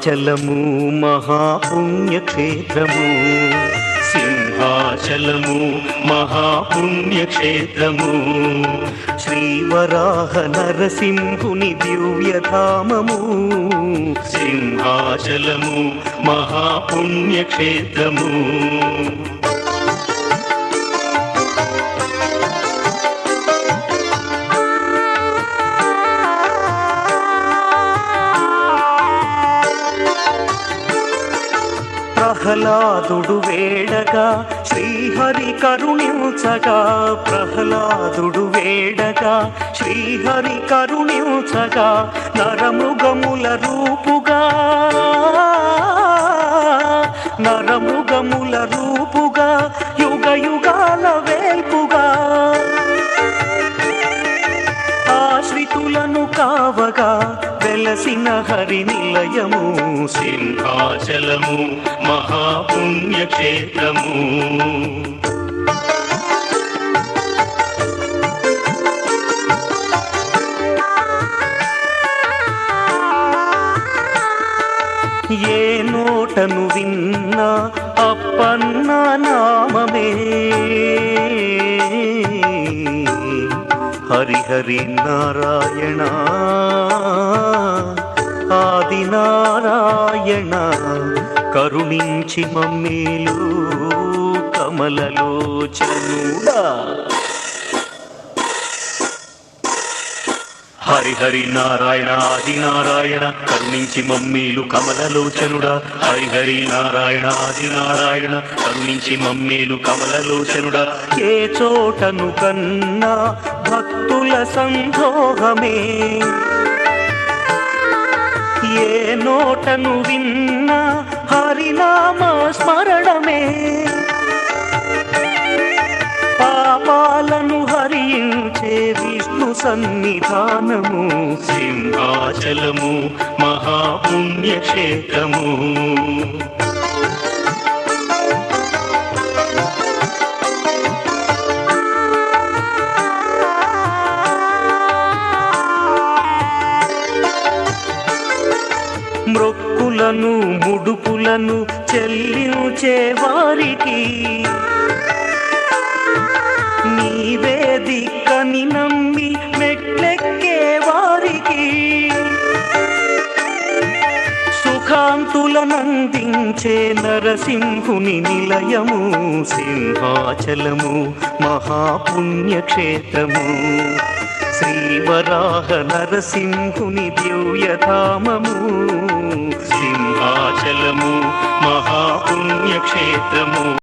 సింహాచలము మహాపుణ్యక్షేత్రము, సింహాచలము మహాపుణ్యక్షేత్రము, శ్రీవరాహ నరసింహుని దివ్యధామము, సింహాచలము మహాపుణ్యక్షేత్రము. ప్రహ్లాదుడు వేడగా శ్రీహరి కరుణించగా, ప్రహ్లాదుడు వేడగా శ్రీహరి కరుణించగా, నరమృగముల రూపుగా నరమృగముల రూపుగా, యుగ యుగాల వేల్పుగా, ఆశ్రితులను కావగా వెలసిన హరి నిలయము, సింహాచలము మహాపుణ్యక్షేత్రము. ఏ నోటను విన్నా అప్పన్న నామమే, హరిహరి నారాయణ ఆది నారాయణ, కరుణించి మమ్మేలు కమలలోచనుడా. హరిహరి నారాయణ ఆది నారాయణ, కరుణించి మమ్మేలు కమలలోచనుడా. హరిహరి నారాయణ ఆది నారాయణ, కరుణించి మమ్మేలు కమలలోచనుడా. ఏ చోటను కన్నా భక్తుల సందోహమే, ఏ నోటను విన్నా హరినామ స్మరణమే, పాపాలను హరించే విష్ణు సన్నిధానము, సింహాచలము మహాపుణ్యక్షేత్రము. మ్రొక్కులను ముడుపులను చెల్లించే వారికి, నీవే దిక్కని నమ్మి మెట్లెక్కే వారికి, సుఖాంతులనందించే నరసింహుని నిలయము, సింహాచలము మహాపుణ్యక్షేత్రము, శ్రీవరాహ నరసింహుని దివ్యధామము, సింహాచలము మహాపుణ్యక్షేత్రము.